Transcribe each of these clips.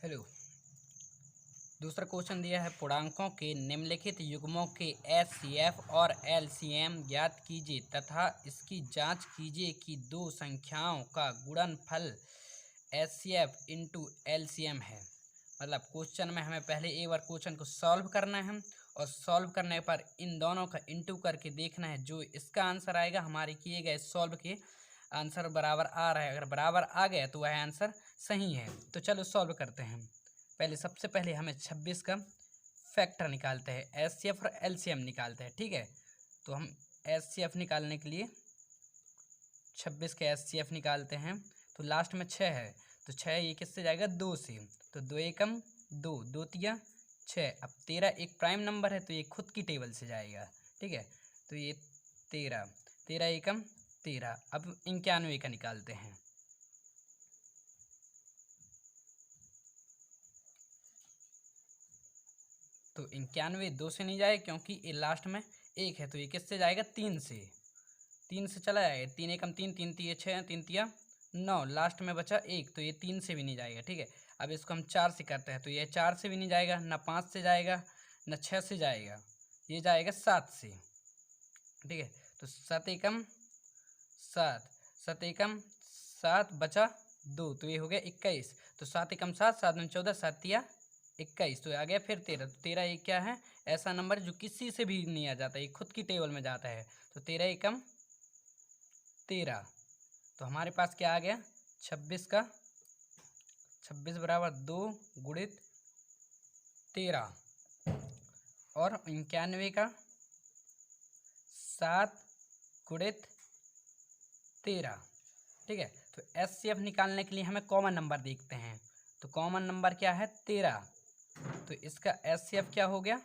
Hello. दूसरा question दिया है, पूर्णांकों के निम्नलिखित युग्मों के एचसीएफ और एलसीएम ज्ञात कीजिए तथा इसकी जांच कीजिए कि दो संख्याओं का गुणनफल एचसीएफ इंटू एलसीएम है। मतलब क्वेश्चन में हमें पहले एक बार क्वेश्चन को सॉल्व करना है और सॉल्व करने पर इन दोनों का इंटू करके देखना है। जो इसका आंसर आएगा हमारे किए गए सॉल्व के आंसर बराबर आ रहा है, अगर बराबर आ गया तो वह आंसर सही है। तो चलो सॉल्व करते हैं। पहले सबसे पहले हमें 26 का फैक्टर निकालते हैं, एचसीएफ और एलसीएम निकालते हैं। ठीक है, तो हम एचसीएफ निकालने के लिए 26 के एचसीएफ निकालते हैं। तो लास्ट में 6 है, तो 6 ये किससे जाएगा, 2 से। तो 2 एकम 2, 2 तिया 6। अब 13 एक प्राइम नंबर है तो ये खुद की टेबल से जाएगा। ठीक है, तो ये 13, 13 एकम 13। अब 91 का निकालते हैं। तो 91 2 से नहीं जाएगा क्योंकि ये लास्ट में 1 है, तो ये किससे जाएगा, 3 से। 3 से चला जाएगा, 3 एकम 3, 3 तिया 6, 3 तिया 9, लास्ट में बचा 1, तो ये 3 से भी नहीं जाएगा। ठीक है, अब इसको हम 4 से करते हैं, तो ये 4 से भी नहीं जाएगा, ना 5 से जाएगा, ना 6 से जाएगा, ये जाएगा 7 से। ठीक है, तो 7 एकम 7, 7 एकम 7 बचा 2, तो ये हो गया 21। तो 7 एकम 7, 7 में 14, 7 तिया 21, तो आ गया फिर 13। तो 13 ये क्या है, ऐसा नंबर जो किसी से भी नहीं आ जाता, ये खुद की टेबल में जाता है। तो 13 एकम 13, तो हमारे पास क्या आ गया, 26 का 26 बराबर 2 गुणित 13 और 91 का 7 गुणित 13। ठीक है, तो एचसीएफ निकालने के लिए हमें कॉमन नंबर देखते हैं। तो कॉमन नंबर क्या है, 13, तो इसका एचसीएफ क्या हो गया,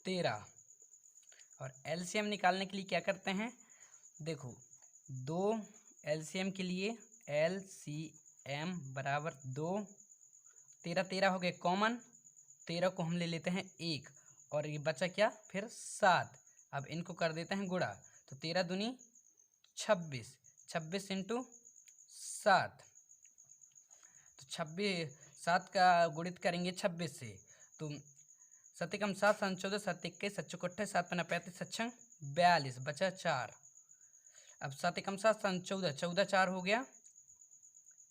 13। और एलसीएम निकालने के लिए क्या करते हैं, देखो दो एलसीएम के लिए एलसीएम बराबर 2, 13 13 हो गए कॉमन, 13 को हम ले लेते हैं 1 और ये बचा क्या फिर 7। अब इनको कर देते हैं गुणा, तो 13 दूनी 26, 26 इंटू 7, तो 26 7 का गुणित करेंगे 26 से, तो 7 एकम 7, 7 14, 7 21, 7 चौक 28, 7 पन्ना 35, 7 छंग 42, बचा 4। अब 7 एकम 7, 7 14, 14 4 हो गया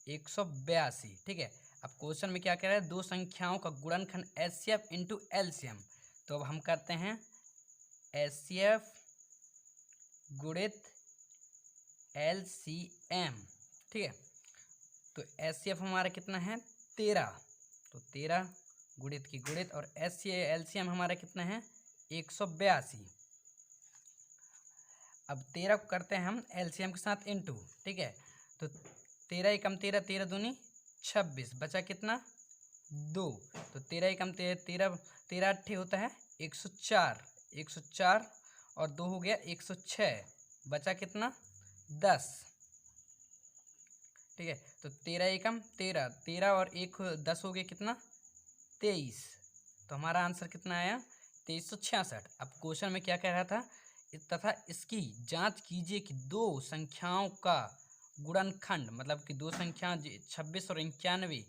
182। ठीक है, अब क्वेश्चन में क्या कह रहा है, दो संख्याओं का गुणनखंड एचसीएफ इंटू एलसीएम। तो अब हम करते हैं एचसीएफ गुणित एलसीएम। ठीक है, तो एचसीएफ हमारा कितना है, 13, तो 13 गुणित की गुणित, और एलसीएम हमारा कितना है, 182। अब 13 को करते हैं हम एलसीएम के साथ इंटू। ठीक है, तो 13 एकम 13, 13 दूनी 26, बचा कितना 2, तो 13 एकम 13, 13 अट्ठे होता है 104, 104 और 2 हो गया 106, बचा कितना 10। ठीक है, तो 13 एकम 13, 13 और 1 10 हो गया कितना 23, तो हमारा आंसर कितना आया 2366। अब क्वेश्चन में क्या कह रहा था, तथा इसकी जांच कीजिए कि दो संख्याओं का गुणनखंड, मतलब कि दो संख्या 26 और 91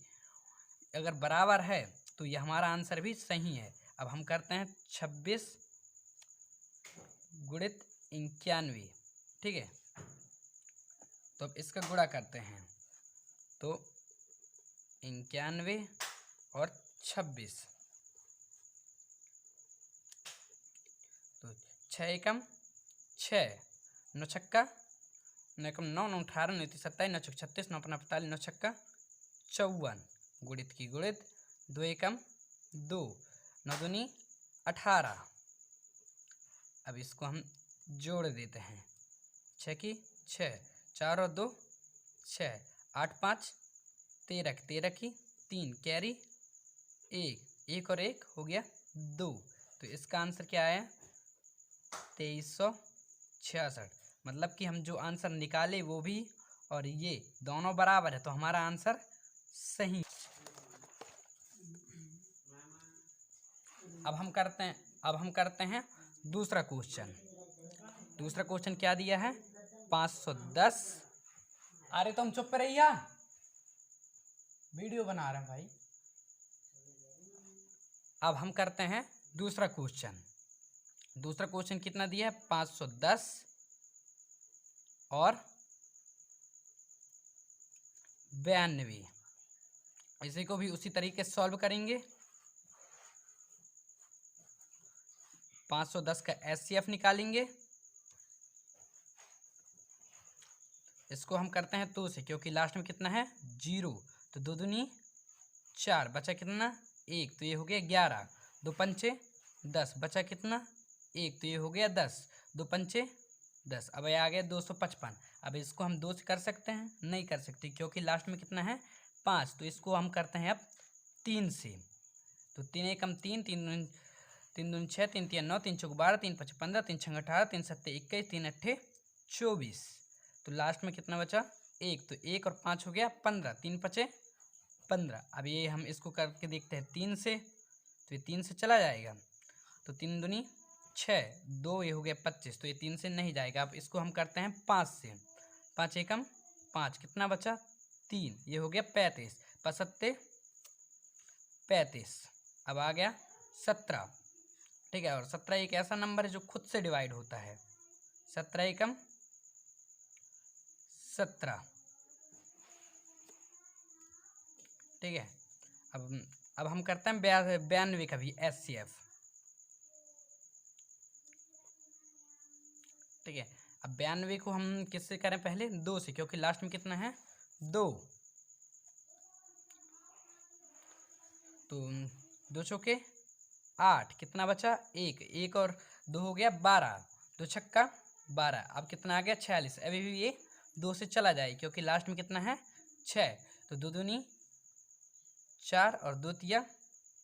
अगर बराबर है तो यह हमारा आंसर भी सही है। अब हम करते हैं 26 गुणित 91। ठीक है, तो अब इसका गुणा करते हैं, तो 91 और 26, तो 6 एकम 6, 9 छक्का 9 एकम 9, 9 18, 9 27, 9 छक्का 36, 9 अपना 45, 9 छक्का 54, गुणित की गुणित 2 एकम 2, 9 दूनी 18। अब इसको हम जोड़ देते हैं, 6 की 6, 4 और 2 6, 8 5 13, 13 की 3, कैरी 1, 1 और 1 हो गया 2, तो इसका आंसर क्या आया 2366। मतलब कि हम जो आंसर निकाले वो भी और ये दोनों बराबर है, तो हमारा आंसर सही। अब हम करते हैं दूसरा क्वेश्चन। दूसरा क्वेश्चन क्या दिया है, 510 अरे तुम चुप रहिया, वीडियो बना रहे हैं भाई। अब हम करते हैं दूसरा क्वेश्चन। दूसरा क्वेश्चन कितना दिया है? 510 और 92। इसी को भी उसी तरीके से सॉल्व करेंगे। 510 का एचसीएफ निकालेंगे। इसको हम करते हैं 2 से, क्योंकि लास्ट में कितना है? 0। तो 2 दूनी 4, बचा कितना? 1। तो ये हो गया 11। 2 पंचे 10, बचा कितना? 1। तो ये हो गया 10। 2 पंचे 10। अब ये आ गया 255। अब इसको हम 2 से कर सकते हैं? नहीं कर सकते, क्योंकि लास्ट में कितना है? 5। तो इसको हम करते हैं अब 3 से। तो 3 एकम 3, 3 दूनी 6, 3 तिया 9, 3 चौक 12, 3 5 15, 3 6 18, 3 7 21, 3 8 24। तो लास्ट में कितना बचा? 1। तो 1 और 5 हो गया 15, 3 5 15। अब ये हम इसको करके देखते हैं 3 से, तो ये 3 से चला जाएगा। तो 3 दूनी 6, 2 ये हो गया 25। तो ये 3 से नहीं जाएगा। अब इसको हम करते हैं 5 से। 5 एकम 5, कितना बचा? 3, ये हो गया 35। 5 7 35। अब आ गया 17। ठीक है, और 17 एक ऐसा नंबर है जो खुद से डिवाइड होता है। 17 एकम 17। ठीक है, अब हम करते हैं 92 का भी एचसीएफ। ठीक है, अब 92 को हम किससे करें? पहले 2 से, क्योंकि लास्ट में कितना है? 2। तो 2 चौके 8, कितना बचा? 1। 1 और 2 हो गया 12। 2 छक्का 12। अब कितना आ गया? 46। अभी भी ये 2 से चला जाए, क्योंकि लास्ट में कितना है? 6। तो 2 दूनी 4 और 2 तिया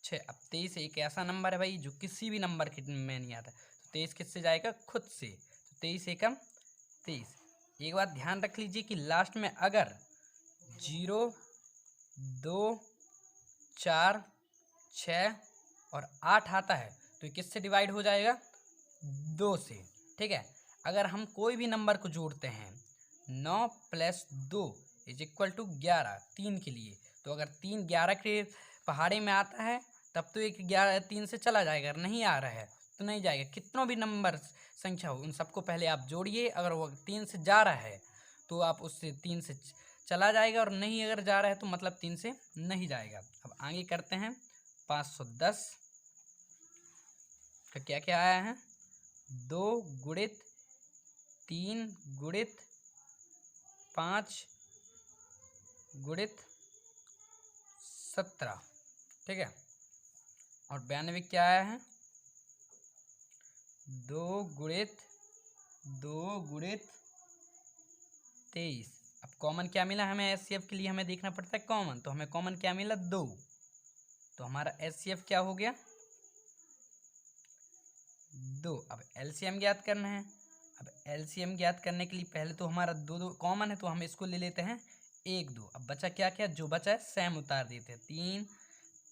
6। अब 23 एक ऐसा नंबर है भाई जो किसी भी नंबर के में नहीं आता। तो 23 किससे जाएगा? खुद से। तो 23 एकम 23। एक बात ध्यान रख लीजिए कि लास्ट में अगर 0 2 4 6 और 8 आता है तो ये किससे डिवाइड हो जाएगा? 2 से। ठीक है, अगर हम कोई भी नंबर को जोड़ते हैं 9 + 2 = 11 3 के लिए, तो अगर 3 11 के पहाड़े में आता है तब तो एक 11 3 से चला जाएगा। अगर नहीं आ रहा है तो नहीं जाएगा। कितनों भी नंबर संख्या हो उन सबको पहले आप जोड़िए। अगर वो 3 से जा रहा है तो आप उससे 3 से चला जाएगा, और नहीं अगर जा रहा है तो मतलब 3 से नहीं जाएगा। अब आगे करते हैं 510 का क्या क्या आया है? 2 गुणित 3 गुणित 5 गुणित 17। ठीक है, और 92 क्या आया है? 2 गुणित 23। अब कॉमन क्या मिला हमें? एचसीएफ के लिए हमें देखना पड़ता है कॉमन। तो हमें कॉमन क्या मिला? 2। तो हमारा एचसीएफ क्या हो गया? 2। अब एलसीएम ज्ञात करना है। अब एलसीएम ज्ञात करने के लिए पहले तो हमारा 2 कॉमन है, तो हम इसको ले लेते हैं 1 2। अब बचा क्या क्या? जो बचा है सेम उतार देते हैं। 3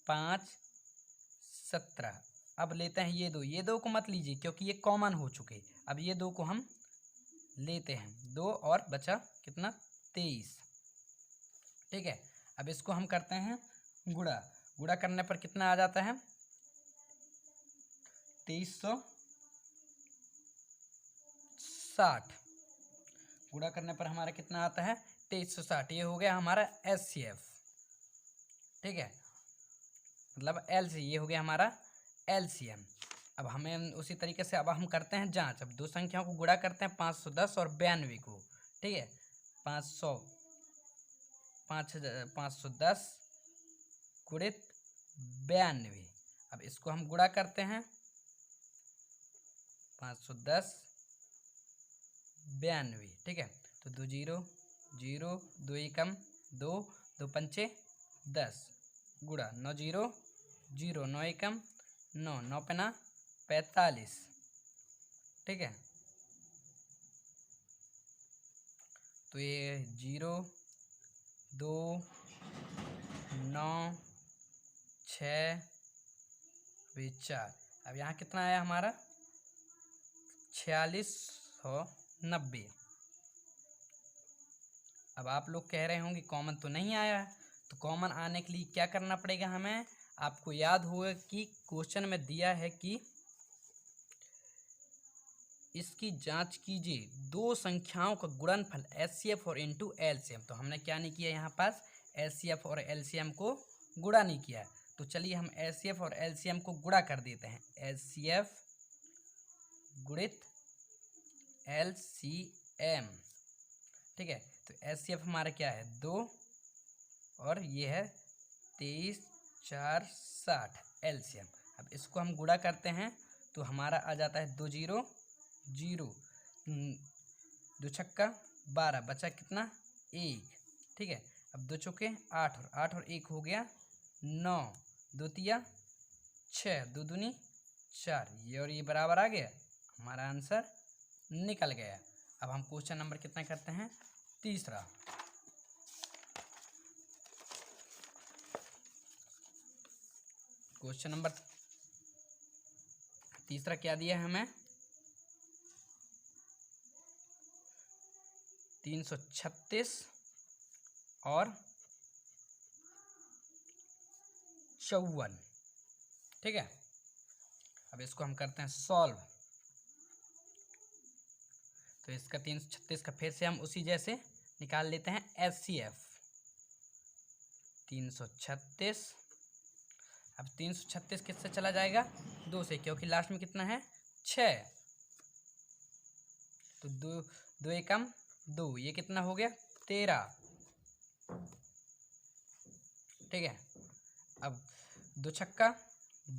5 17। अब लेते हैं ये 2 को मत लीजिए, क्योंकि ये कॉमन हो चुके। अब ये 2 को हम लेते हैं। 2 और बचा कितना? 23। ठीक है, अब इसको हम करते हैं गुणा। गुणा करने पर कितना आ जाता है? 2360। गुणा करने पर हमारा कितना आता है? 2360। ये हो गया हमारा एचसीएफ। ठीक है, मतलब एलसी, ये हो गया हमारा एलसीएम। अब हमें उसी तरीके से अब हम करते हैं जांच। अब 2 संख्याओं को गुणा करते हैं 510 और 92 को। ठीक है, 510 गुणित 92। अब इसको हम गुणा करते हैं 510 92। ठीक है, तो 2 0 0 2 एकम 2 2 पंचे 10 गुणा 9 0 0 9 एकम 9 9 पना 45। ठीक है, तो ये 0 2 9 6 4। अब यहाँ कितना आया हमारा? 4690। अब आप लोग कह रहे होंगे कॉमन तो नहीं आया है, तो कॉमन आने के लिए क्या करना पड़ेगा हमें। आपको याद होगा कि क्वेश्चन में दिया है कि इसकी जांच कीजिए दो संख्याओं का गुणनफल एचसीएफ और इनटू एलसीएम। तो हमने क्या नहीं किया, यहाँ पास एचसीएफ और एलसीएम को गुणा नहीं किया। तो चलिए हम एचसीएफ और एलसीएम को गुणा कर देते हैं। एचसीएफ गुणित एलसीएम, ठीक है। तो एचसीएफ हमारा क्या है 2 और ये है 23 4 60 एलसीएम। अब इसको हम गुणा करते हैं तो हमारा आ जाता है 2 0 0, 2 छक्का 12, बचा कितना 1, ठीक है। अब 2 चौके 8 और 8 और 1 हो गया 9, 2 तिया 6, 2 दूनी 4, ये और ये बराबर आ गया, हमारा आंसर निकल गया। अब हम क्वेश्चन नंबर कितना करते हैं, तीसरा। क्वेश्चन नंबर तीसरा क्या दिया है हमें, 336 और 54, ठीक है। अब इसको हम करते हैं सॉल्व। तो इसका 336 का फिर से हम उसी जैसे निकाल लेते हैं एचसीएफ 336। अब 336 किससे चला जाएगा, 2 से, क्योंकि लास्ट में कितना है 6, तो 2 2 एकम 2, ये कितना हो गया 13, ठीक है। अब 2 छक्का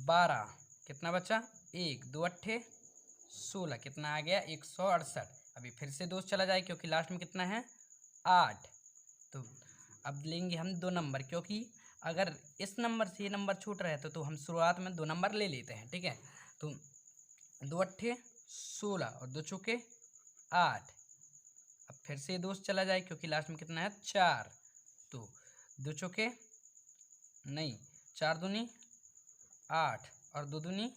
12, कितना बचा 1, 2 अट्ठे 16, कितना आ गया 168। अभी फिर से 2 चला जाए क्योंकि लास्ट में कितना है 8। तो अब लेंगे हम 2 नंबर, क्योंकि अगर इस नंबर से ये नंबर छूट रहे तो हम शुरुआत में 2 नंबर ले लेते हैं, ठीक है। तो 2 अट्ठे 16 और 2 चौके 8। अब फिर से 2 चला जाए क्योंकि लास्ट में कितना है 4, तो 2 चौके नहीं 4 दूनी 8 और 2 दूनी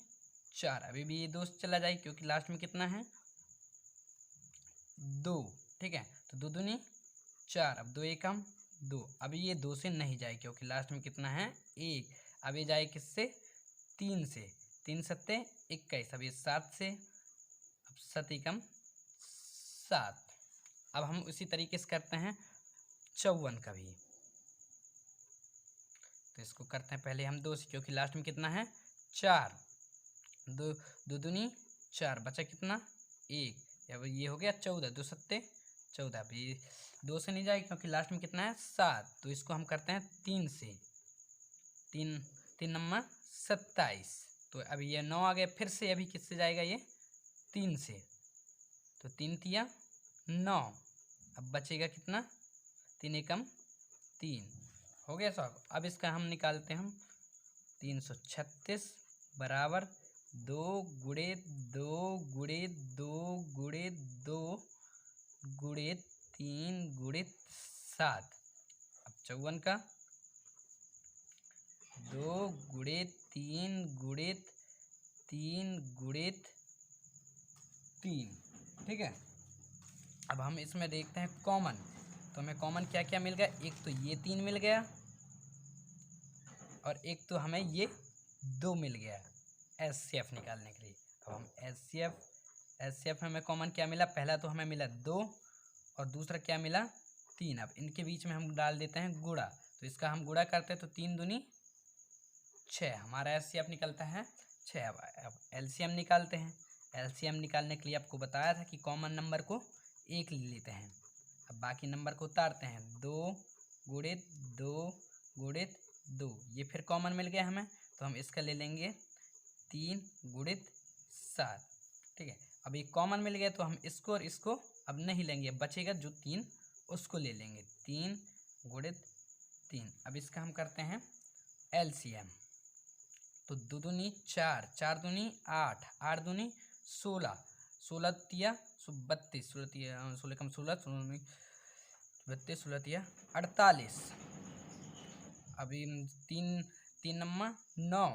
4। अभी भी ये 2 चला जाए क्योंकि लास्ट में कितना है 2, ठीक है। तो 2 दूनी 4, अब 2 एकम 2, अभी ये 2 से नहीं जाए क्योंकि लास्ट में कितना है 1। अब ये जाए किससे 3 से, 3 सत्ते 21, अब ये 7 से, अब 7 एकम 7। अब हम उसी तरीके से करते हैं 54 का भी। तो इसको करते हैं पहले हम 2 से, क्योंकि लास्ट में कितना है 4, 2 2 दूनी 4, बचा कितना 1, अब ये हो गया 14, 2 सत्ते 14। अभी 2 से नहीं जाएगा क्योंकि लास्ट में कितना है 7, तो इसको हम करते हैं 3 से, 3 3 नंबर 27। तो अभी ये 9 आ गया, फिर से अभी किससे जाएगा ये 3 से, तो 3 तिया 9, अब बचेगा कितना 3 एकम 3, हो गया सब। अब इसका हम निकालते हैं 336 बराबर 2 गुणित 2 गुणित 2 गुणित 2 गुणित 3 गुणित 7। अब 54 का 2 गुणित 3 गुणित 3 गुणित 3, ठीक है। अब हम इसमें देखते हैं कॉमन। तो हमें कॉमन क्या क्या मिल गया, एक तो ये 3 मिल गया और एक तो हमें ये 2 मिल गया एचसीएफ निकालने के लिए। अब हम एचसीएफ हमें कॉमन क्या मिला, पहला तो हमें मिला 2 और दूसरा क्या मिला 3। अब इनके बीच में हम डाल देते हैं गुणा, तो इसका हम गुणा करते हैं तो 3 दूनी 6, हमारा एचसीएफ निकलता है 6। अब एलसीएम निकालते हैं। एलसीएम निकालने के लिए आपको बताया था कि कॉमन नंबर को 1 ले लेते हैं, अब बाकी नंबर को उतारते हैं 2 गुणित 2 गुणित 2, ये फिर कॉमन मिल गया हमें, तो हम इसका ले लेंगे 3 गुणित 7, ठीक है। अब ये कॉमन मिल गया तो हम इसको और इसको अब नहीं लेंगे, अब बचेगा जो 3 उसको ले लेंगे 3 गुणित 3। अब इसका हम करते हैं एलसीएम, तो 2 दूनी 4, 4 दूनी 8, 8 दूनी 16, 16 तिया 32, 16 तिया 16 कम 16, 32, 16 तिया 48। अभी 3 नंबर 9,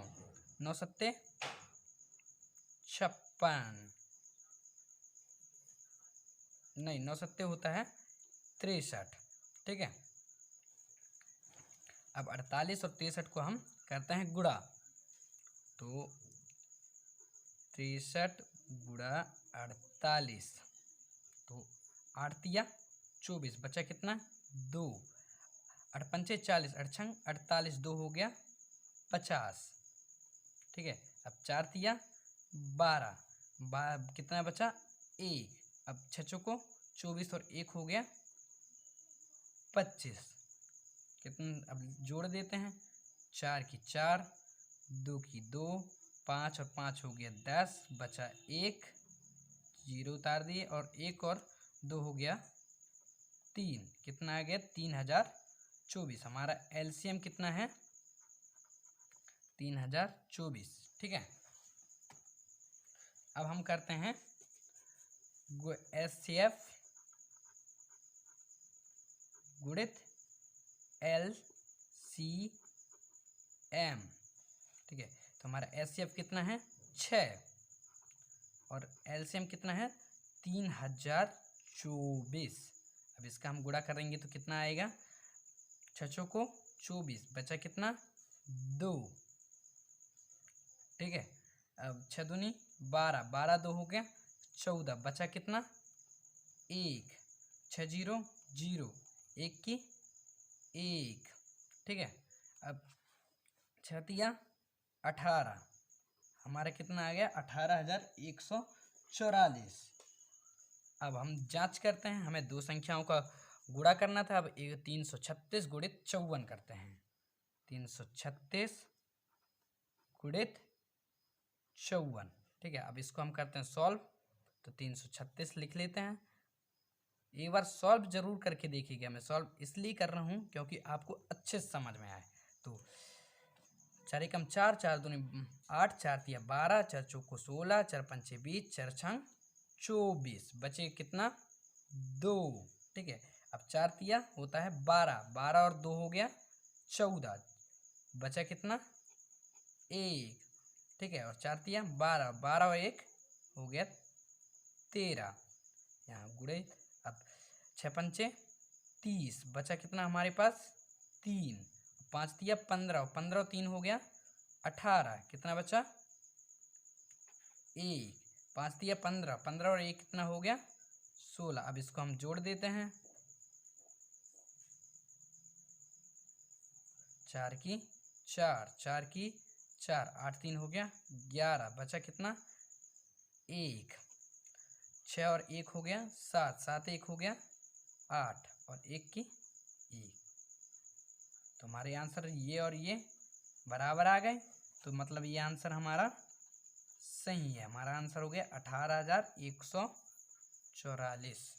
9 सत्ते 56, नहीं 9 सत्ते होता है 63, ठीक है। अब 48 और 63 को हम करते हैं गुणा, तो 63 गुणा 48, तो 8 तिया 24, बचा कितना 2, 8 पंचे 40, 8 छंग 48, 2 हो गया 50, ठीक है। अब 4 तिया 12, कितना बचा 1, अब 6 चौको 24 और 1 हो गया 25, कितना अब जोड़ देते हैं, 4 की 4, 2 की 2, 5 और 5 हो गया 10, बचा 1, 0 उतार दिए, और 1 और 2 हो गया 3, कितना आ गया 3024। हमारा एलसीएम कितना है 3024, ठीक है। अब हम करते हैं एचसीएफ गुणित एलसीएम, ठीक है। तो हमारा एचसीएफ कितना है 6 और एलसीएम कितना है 3024। अब इसका हम गुणा करेंगे तो कितना आएगा, 6 को 24, बचा कितना 2, ठीक है। अब 6 दूनी 12, 12 2 हो गया 14, बचा कितना 1, 6 0 0, 1 की 1, ठीक है। अब 6 तिया 18, हमारा कितना आ गया 18144। अब हम जांच करते हैं, हमें दो संख्याओं का गुणा करना था। अब 336 गुणित 54 करते हैं, 336 गुणित 54, ठीक है। अब इसको हम करते हैं सॉल्व, तो 336 लिख लेते हैं। एक बार सॉल्व जरूर करके देखिएगा, मैं सॉल्व इसलिए कर रहा हूँ क्योंकि आपको अच्छे से समझ में आए। तो 4 एकम 4, 4 दूनी 8, 4 तिया 12, 4 चौको 16, 4 पंचे 20, 4 छंग 24, बचे कितना 2, ठीक है। अब 4 तिया होता है 12, 12 और 2 हो गया 14, बचा कितना 1, ठीक है। और 4 तिया 12, 12 और 1 हो गया 13, यहाँ गुड़े। अब 6 पंचे 30, बचा कितना हमारे पास 3, 5 तिया 15, 15 और 3 हो गया 18, कितना बचा 1, 5 तिया 15, 15 और 1 कितना हो गया 16। अब इसको हम जोड़ देते हैं, 4 की 4, 4 की 4, 8 3 हो गया 11, बचा कितना 1, 6 और 1 हो गया 7, 7 1 हो गया 8 और 1 की 1। तो हमारे आंसर ये और ये बराबर आ गए, तो मतलब ये आंसर हमारा सही है। हमारा आंसर हो गया 18144।